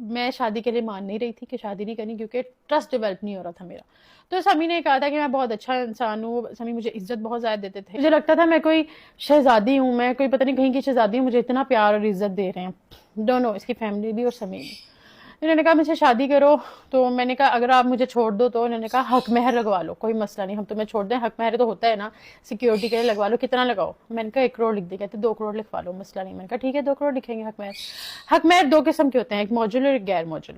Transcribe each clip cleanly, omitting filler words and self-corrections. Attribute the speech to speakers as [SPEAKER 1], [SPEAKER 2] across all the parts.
[SPEAKER 1] میں شادی کے لیے مان نہیں رہی تھی کہ شادی نہیں کرنی، کیونکہ ٹرسٹ ڈیولپ نہیں ہو رہا تھا میرا. تو سمی نے کہا تھا کہ میں بہت اچھا انسان ہوں، سمی مجھے عزت بہت زیادہ دیتے تھے، مجھے لگتا تھا میں کوئی شہزادی ہوں، میں کوئی پتہ نہیں کہیں کی شہزادی ہوں، مجھے اتنا پیار اور عزت دے رہے ہیں دونوں، اس کی فیملی بھی اور سمی بھی. انہوں نے کہا مجھ سے شادی کرو، تو میں نے کہا اگر آپ مجھے چھوڑ دو تو انہوں نے کہا حق مہر لگوا لو، کوئی مسئلہ نہیں، ہم تمہیں چھوڑ دیں، حق مہر تو ہوتا ہے نا سیکیورٹی کے لیے، لگوا لو، کتنا لگاؤ؟ میں نے کہا 1 کروڑ لکھ دی، کہتے 2 کروڑ لکھوا لو، مسئلہ نہیں. میں نے کہا ٹھیک ہے 2 کروڑ لکھیں گے حق مہر. حق مہر 2 قسم کے ہوتے ہیں، ایک موجل اور ایک غیر موجل.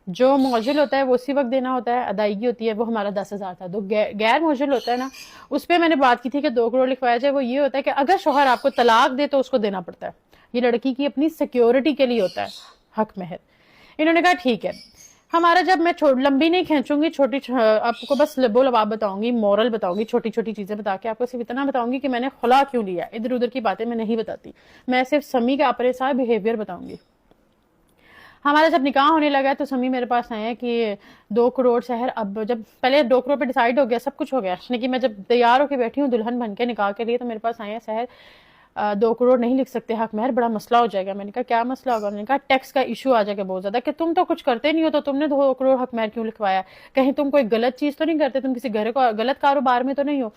[SPEAKER 1] جو موجل ہوتا ہے وہ اسی وقت دینا ہوتا ہے، ادائیگی ہوتی ہے، وہ ہمارا 10,000 تھا. جو غیر موجل ہوتا ہے نا، اس پہ میں نے بات کی تھی کہ 2 کروڑ لکھوایا جائے. وہ یہ ہوتا ہے کہ اگر شوہر آپ کو طلاق دے تو اس کو دینا پڑتا ہے، یہ لڑکی کی اپنی سیکیورٹی کے لیے ہوتا ہے حق مہر. انہوں نے کہا ٹھیک ہے. ہمارا جب میں لمبی نہیں کھینچوں گی، چھوٹی آپ کو بس لبو لباب بتاؤں گی، مورل بتاؤں گی، چھوٹی چھوٹی چیزیں بتا کے آپ کو صرف اتنا بتاؤں گی کہ میں نے خلا کیوں لیا. ادھر ادھر کی باتیں میں نہیں بتاتی، میں صرف سمی کا اپنے ساتھ بیہیویئر بتاؤں گی. ہمارا جب نکاح ہونے لگا تو سمی میرے پاس آئے کہ 2 کروڑ سحر. اب جب پہلے 2 کروڑ پہ ڈیسائیڈ ہو گیا، سب کچھ ہو گیا، لیکن میں جب تیار ہو کے بیٹھی ہوں دلہن بن کے نکاح کے لیے، تو میرے پاس آئے ہیں سحر 2 کروڑ نہیں لکھ سکتے حق مہر، بڑا مسئلہ ہو جائے گا. میں نے کہا کیا مسئلہ ہوگا؟ انہوں نے کہا ٹیکس کا ایشو آ جائے گا بہت زیادہ، کہ تم تو کچھ کرتے نہیں ہو تو تم نے 2 کروڑ حق مہر کیوں لکھوایا؟ کہیں تم کوئی غلط چیز تو نہیں کرتے، تم کسی گھر کو غلط کاروبار میں تو نہیں ہو؟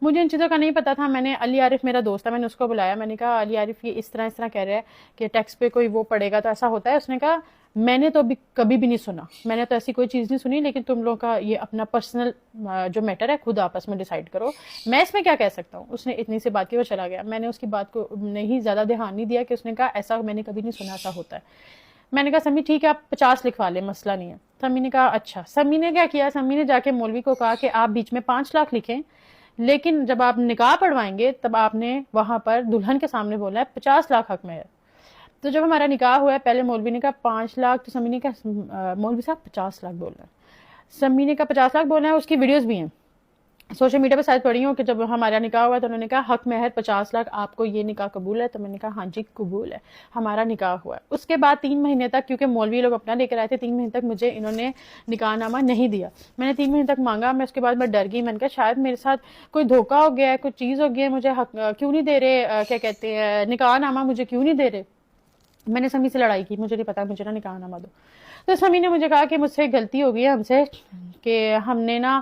[SPEAKER 1] مجھے ان چیزوں کا نہیں پتا تھا. میں نے علی عارف میرا دوست ہے، میں نے اس کو بلایا، میں نے کہا علی عارف یہ اس طرح کہہ رہا ہے کہ ٹیکس پہ کوئی وہ پڑے گا تو ایسا ہوتا ہے. اس نے کہا میں نے تو کبھی بھی نہیں سنا، میں نے تو ایسی کوئی چیز نہیں سنی، لیکن تم لوگوں کا یہ اپنا پرسنل جو میٹر ہے خود آپس میں ڈیسائیڈ کرو، میں اس میں کیا کہہ سکتا ہوں. اس نے اتنی سی بات کی وہ چلا گیا. میں نے اس کی بات کو نہیں زیادہ دھیان نہیں دیا کہ اس نے کہا ایسا میں نے کبھی نہیں سنا ایسا ہوتا ہے. میں نے کہا سمی ٹھیک ہے آپ 50 لکھوا لیں، مسئلہ نہیں ہے. سمی نے کہا اچھا. سمی نے کیا کیا، سمی نے جا کے مولوی کو کہا کہ آپ بیچ میں 5 لاکھ لکھیں، لیکن جب آپ نکاح پڑھوائیں گے تب آپ نے وہاں پر دلہن کے سامنے بولا ہے 50 لاکھ حق مہر. تو جب ہمارا نکاح ہوا ہے، پہلے مولوی نے کہا 5 لاکھ، تو سمی نے کہا مولوی صاحب 50 لاکھ بول رہا ہے. سمی نے کہا 50 لاکھ بولنا ہے. اس کی ویڈیوز بھی ہیں سوشل میڈیا پہ شاید پڑھی ہوں کہ جب ہمارا نکاح ہوا تو انہوں نے کہا حق مہر 50 لاکھ، آپ کو یہ نکاح قبول ہے؟ تو میں نے کہا ہاں جی قبول ہے. ہمارا نکاح ہوا ہے. اس کے بعد 3 مہینے تک، کیونکہ مولوی لوگ اپنا لے کر آئے تھے، 3 مہینے تک مجھے انہوں نے نکاح نامہ نہیں دیا. میں نے 3 مہینے تک مانگا. میں اس کے بعد میں ڈر گئی. میں نے کہا شاید میرے ساتھ کوئی دھوکہ ہو گیا ہے، کوئی چیز ہو گئی ہے، مجھے حق کیوں نہیں دے رہے، کیا کہتے ہیں نکاح نامہ مجھے کیوں نہیں دے رہے. میں نے سمی سے لڑائی کی، مجھے نہیں پتا، مجھے نہ نکاح نامہ دو. تو سمی نے مجھے کہا کہ مجھ سے غلطی ہو گئی ہے ہم سے، کہ ہم نے نا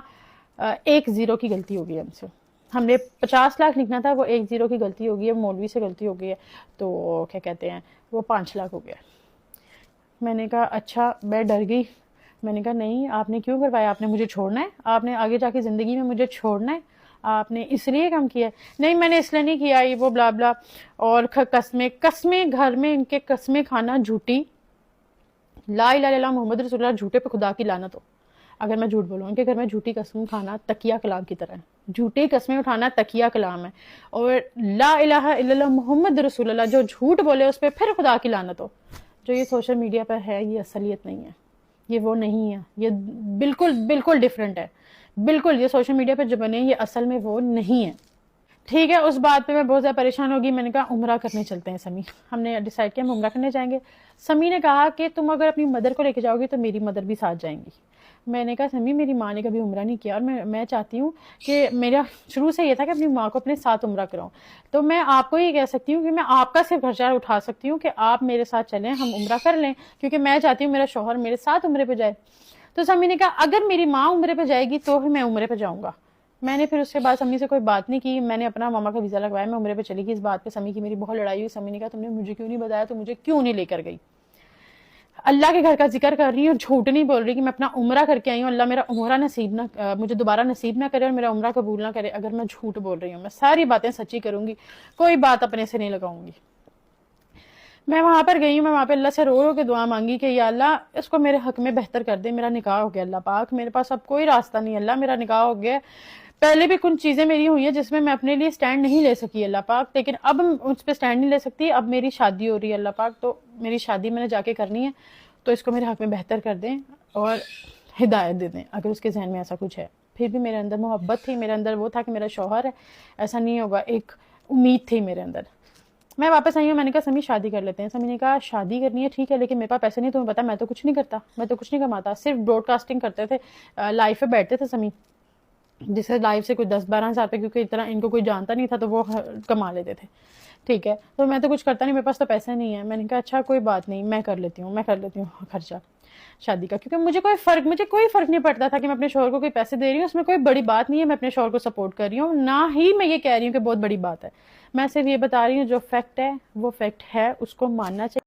[SPEAKER 1] 1 زیرو کی غلطی ہو گئی ہے ہم سے، ہم نے 50 لاکھ لکھنا تھا، وہ 1 زیرو کی غلطی ہو گئی ہے، مولوی سے غلطی ہو گئی ہے، تو کیا کہتے ہیں وہ 5 لاکھ ہو گیا. میں نے کہا اچھا. میں ڈر گئی. میں نے کہا نہیں آپ نے کیوں کروایا، آپ نے مجھے چھوڑنا ہے، آپ نے آگے جا کے زندگی میں مجھے چھوڑنا ہے، آپ نے اس لیے کام کیا ہے؟ نہیں میں نے اس لیے نہیں کیا، یہ وہ بلا بلا. اور قسمیں گھر میں ان کے قسمیں کھانا جھوٹی، لا الہ الا اللہ محمد رسول اللہ، جھوٹے پہ خدا کی لعنت ہو اگر میں جھوٹ بولوں. ان کے گھر میں جھوٹی قسم کھانا تکیہ کلام کی طرح ہے، جھوٹی قسمیں اٹھانا تکیہ کلام ہے. اور لا الہ الا اللہ محمد رسول اللہ، جو جھوٹ بولے اس پہ پھر خدا کی لعنت ہو. جو یہ سوشل میڈیا پہ ہے یہ اصلیت نہیں ہے، یہ وہ نہیں ہے، یہ بالکل ڈیفرنٹ ہے. بالکل یہ سوشل میڈیا پہ جو بنے یہ اصل میں وہ نہیں ہے. ٹھیک ہے. اس بات پہ میں بہت زیادہ پریشان ہوگی. میں نے کہا عمرہ کرنے چلتے ہیں سمی. ہم نے ڈیسائیڈ کیا ہم عمرہ کرنے جائیں گے. سمی نے کہا کہ تم اگر اپنی مدر کو لے کے جاؤ گی تو میری مدر بھی ساتھ جائیں گی. میں نے کہا سمی میری ماں نے کبھی عمرہ نہیں کیا، اور میں چاہتی ہوں کہ میرا شروع سے یہ تھا کہ اپنی ماں کو اپنے ساتھ عمرہ کراؤں. تو میں آپ کو یہ کہہ سکتی ہوں کہ میں آپ کا صرف خرچہ اٹھا سکتی ہوں کہ آپ میرے ساتھ چلیں، ہم عمرہ کر لیں، کیونکہ میں چاہتی ہوں میرا شوہر میرے ساتھ عمرے پہ جائے. تو سمی نے کہا اگر میری ماں عمرے پہ جائے گی تو میں عمرے پہ جاؤں گا. میں نے پھر اس کے بعد سمی سے کوئی بات نہیں کی. میں نے اپنا ماما کا ویزا لگوایا، میں عمرے پہ چلی گئی. اس بات پہ سمی کی میری بہت لڑائی ہوئی. سمی نے کہا تم نے مجھے کیوں نہیں بتایا، تو مجھے کیوں نہیں لے کر گئی. اللہ کے گھر کا ذکر کر رہی ہوں، جھوٹ نہیں بول رہی کہ میں اپنا عمرہ کر کے آئی ہوں. اللہ میرا عمرہ نصیب نہ مجھے دوبارہ نصیب نہ کرے اور میرا عمرہ قبول نہ کرے اگر میں جھوٹ بول رہی ہوں. میں ساری باتیں سچی کروں گی، کوئی بات اپنے سے نہیں لگاؤں گی. میں وہاں پر گئی ہوں. میں وہاں پہ اللہ سے رو رو کے دعا مانگی کہ یا اللہ اس کو میرے حق میں بہتر کر دے. میرا نکاح ہو گیا اللہ پاک، میرے پاس اب کوئی راستہ نہیں. اللہ میرا نکاح ہو گیا. پہلے بھی کچھ چیزیں میری ہوئی ہیں جس میں اپنے لیے سٹینڈ نہیں لے سکی اللہ پاک، لیکن اب اس پہ سٹینڈ نہیں لے سکتی. اب میری شادی ہو رہی ہے اللہ پاک، تو میری شادی میں نے جا کے کرنی ہے، تو اس کو میرے حق میں بہتر کر دیں اور ہدایت دے دیں اگر اس کے ذہن میں ایسا کچھ ہے. پھر بھی میرے اندر محبت تھی، میرے اندر وہ تھا کہ میرا شوہر ہے، ایسا نہیں ہوگا، ایک امید تھی میرے اندر. میں واپس آئی ہوں. میں نے کہا سمی شادی کر لیتے ہیں. سمی نے کہا شادی کرنی ہے ٹھیک ہے، لیکن میرے پاس پیسے نہیں. تمہیں پتا میں تو کچھ نہیں کرتا، میں تو کچھ نہیں کماتا، صرف براڈ کاسٹنگ کرتے تھے، لائف پہ بیٹھتے تھے سمی، جس سے لائف سے کوئی 10-12 ہزار پہ، کیونکہ اتنا ان کو کوئی جانتا نہیں تھا تو وہ کما لیتے تھے. ٹھیک ہے، تو میں تو کچھ کرتا نہیں، میرے پاس تو پیسے نہیں ہے. میں نے کہا اچھا کوئی بات نہیں، میں کر لیتی ہوں خرچہ شادی کا، کیونکہ مجھے کوئی فرق نہیں پڑتا تھا کہ میں اپنے شوہر کو کوئی پیسے دے رہی ہوں، اس میں کوئی بڑی بات نہیں ہے. میں اپنے شوہر کو سپورٹ کر رہی ہوں، نہ ہی میں یہ کہہ رہی ہوں کہ بہت بڑی بات ہے. میں صرف یہ بتا رہی ہوں جو فیکٹ ہے وہ فیکٹ ہے، اس کو ماننا چاہیے.